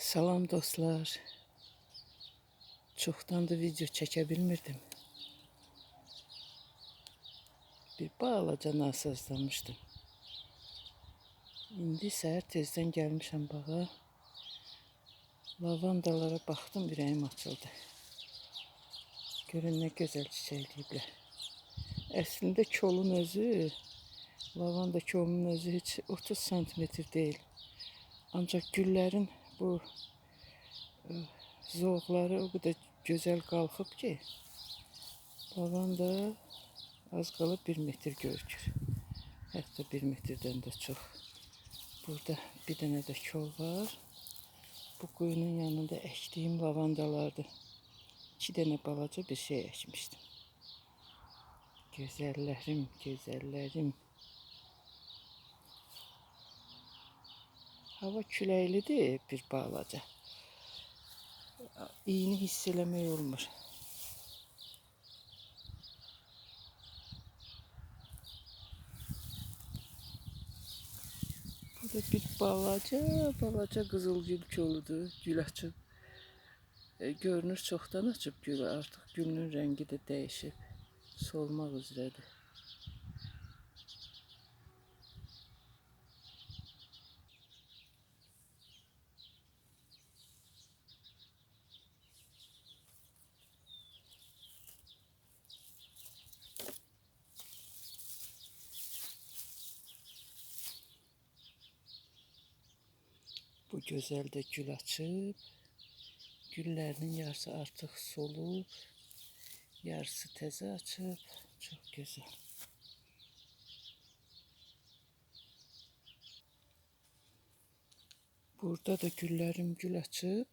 Salam dostlar. Çoxdandır video çəkə bilmirdim. Bir balaca nasazlamışdım. İndi səhər tezdən gəlmişəm bağa. Lavandalara baxdım, ürəyim açıldı. Görün nə gözəl çiçəkləyiblər. Əslində kolun özü, lavanda kolunun özü heç 30 santimetr deyil. Ancaq güllərin bu zoğları o kadar güzel qalxıb ki, lavanda az qalıb 1 metr görükür. Hətta 1 metrdən də çox. Burada bir dənə də kol var. Bu quyunun yanında əkdiyim lavandalardır. 2 dənə balaca bir şey əkmişdim. Gözəllərim, gözəllərim. Hava küləklidir bir balaca. İyini hiss eləmək olmur. Burada bir balaca qızılgül koludur. Gül açıb. Görünür çoxdan açıb gülü. Artıq gülün rəngi də dəyişib. Solmaq üzrədir. Bu gözəl də gül açıb. Güllərinin yarısı artıq solub, yarısı təzə açıb. Çox gözəl. Burada da güllərim gül açıb.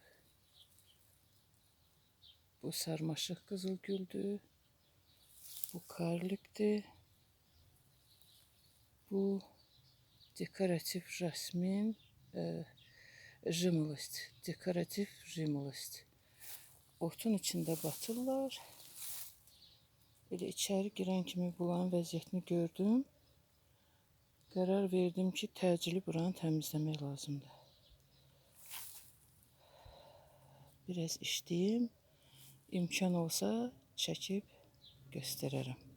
Bu sarmaşıq qızıl güldür. Bu karlikdir. Bu dekorativ jasmin, jimolist. Dekorativ jimolist. Otun içində batırlar. Elə içəri girən kimi bulanın vəziyyətini gördüm. Qərar verdim ki, təcili buranı təmizləmək lazımdır. Biraz işləyim. İmkan olsa çəkib göstərərəm.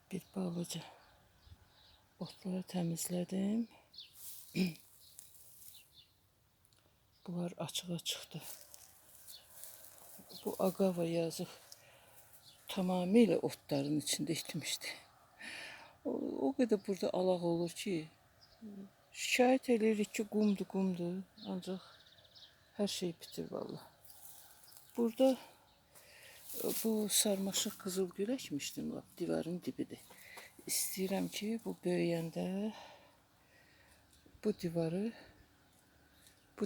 Bir balaca otları təmizlədim. Bunlar açığa çıxdı. Bu agava yazıq tamamilə otların içində itmişdi. O qədər burada alaq olur ki, şikayət edirik ki, qumdur. Ancaq hər şey bitir vallahi. Burada bu sarmaşıq qızıl gül əkmişdim, divarın dibidir. İstəyirəm ki, bu böyüyəndə bu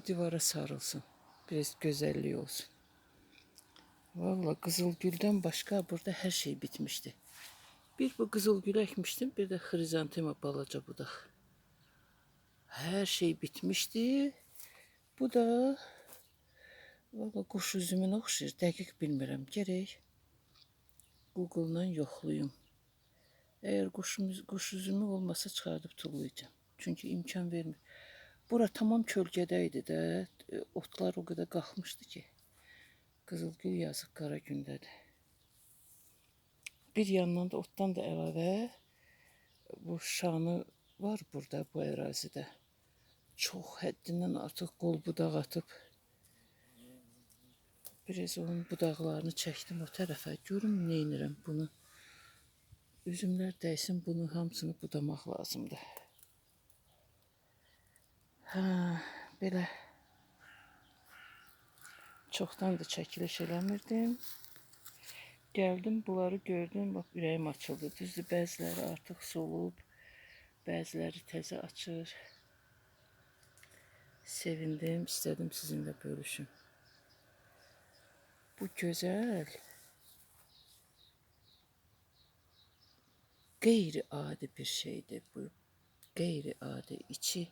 divara sarılsın. Biraz gözəllik olsun. Vallahi qızıl güldən başqa burada hər şey bitmişdi. Bir bu qızıl gül əkmişdim, bir də xrizantema balaca budaq. Hər şey bitmişdi. Bu da vallahi quş üzümünə oxşayır. Dəqiq bilmirəm. Gərək Google-dan yoxlayım. Əgər quş üzümü olmasa çıxardıb tullayacağım. Çünki imkan vermir. Bura tamam kölgədəydi də. Otlar o qədər qalxmışdı ki. Qızılgül yazıq qara gündədir. Bir yandan da otdan da əlavə bu şanı var burada, bu ərazidə. Çox həddindən artıq qol budaq atıb. Biraz onun budaqlarını çəkdim o tərəfə. Görüm neynirəm bunu. Üzümlər dəysin, bunu hamısını budamaq lazımdır. Belə. Çoxdan da çəkiliş eləmirdim. Gəldim, bunları gördüm, bax ürəyim açıldı. Düzdür, bəziləri artıq solub, bəziləri təzə açır. Sevindim, istədim sizinlə bölüşüm. Bu gözəl, qeyri-adi bir şeydir bu. Qeyri-adi, içi,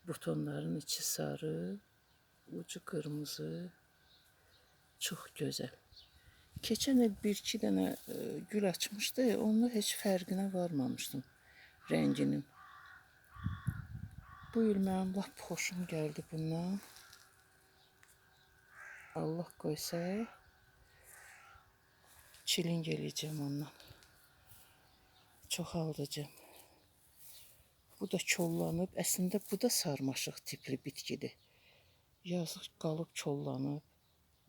butonların içi sarı, ucu qırmızı, çox gözəl. Keçən il bir-iki dənə gül açmışdı. Onu heç fərqinə varmamışdım rənginin. Bu il mənim lap xoşum gəldi bundan. Allah qoysa çiling eləyəcəm ondan. Çoxaldacağım. Bu da kollanıb. Əslində bu da sarmaşıq tipli bitkidir. Yazıq qalıb kollanıb.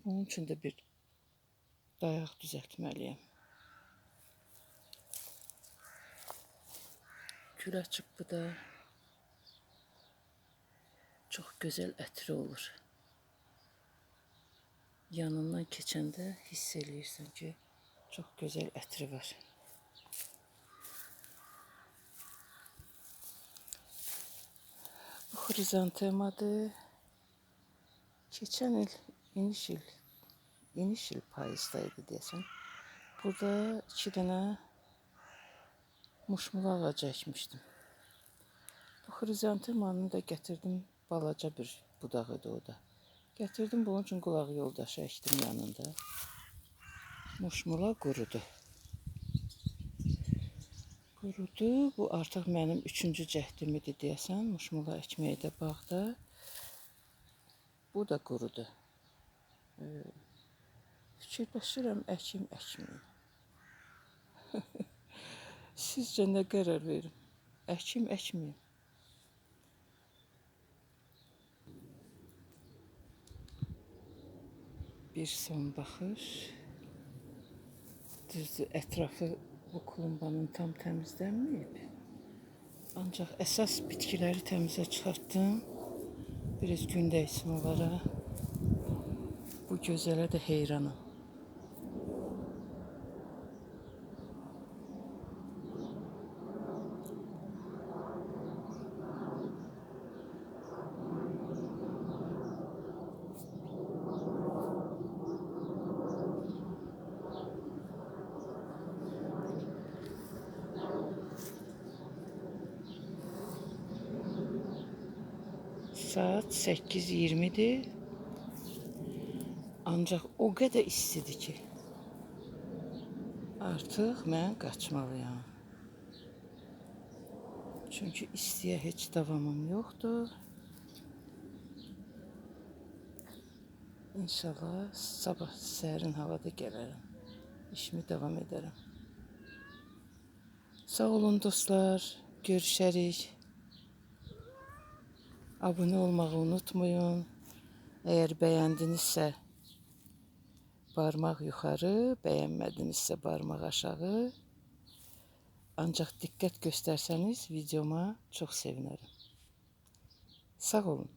Bunun üçün də bir dayaq düzəltməliyəm. Gül açıb bu da. Çox gözəl ətri olur. Yanından keçəndə hiss eləyirsən ki, çox gözəl ətri var. Bu xrizantemadır. Keçən il, iniş il payızdaydı deyəsən. Burada 2 dənə muşmula ağacı əkmişdim. Bu xrizantemanı da gətirdim, balaca bir budaq idi o da. Gətirdim, bunun üçün qulaq yoldaşı əkdim yanında. Muşmula qurudu. Qurudu, bu artıq mənim 3-cü cəhdim idi deyəsən, muşmula əkməkdə bağda. Bu da qurudu. Fikirləşirəm, əkim, əkməyim. Sizcə nə qərar verim? Əkim, əkməyim. Bir son baxış. Düzdür, ətrafı bu klumbanın tam təmizlənməyib. Ancaq əsas bitkiləri təmizə çıxartdım. Biraz gün dəysin onlara. Bu gözələ də heyranım. Saat 8:20'dir. Ancaq o qədər istidir ki, artıq mən qaçmalıyam. Çünki istiyə heç davamım yoxdur. İnşallah sabah sərin havada gələrəm. İşimi davam edərəm. Sağ olun dostlar. Görüşərik. Abone olmağı unutmayın. Eğer beğendinizsə barmaq yuxarı, bəyənmədinizsə barmaq aşağı. Ancaq diqqət göstərsəniz videoma çox sevinərəm. Sağ olun.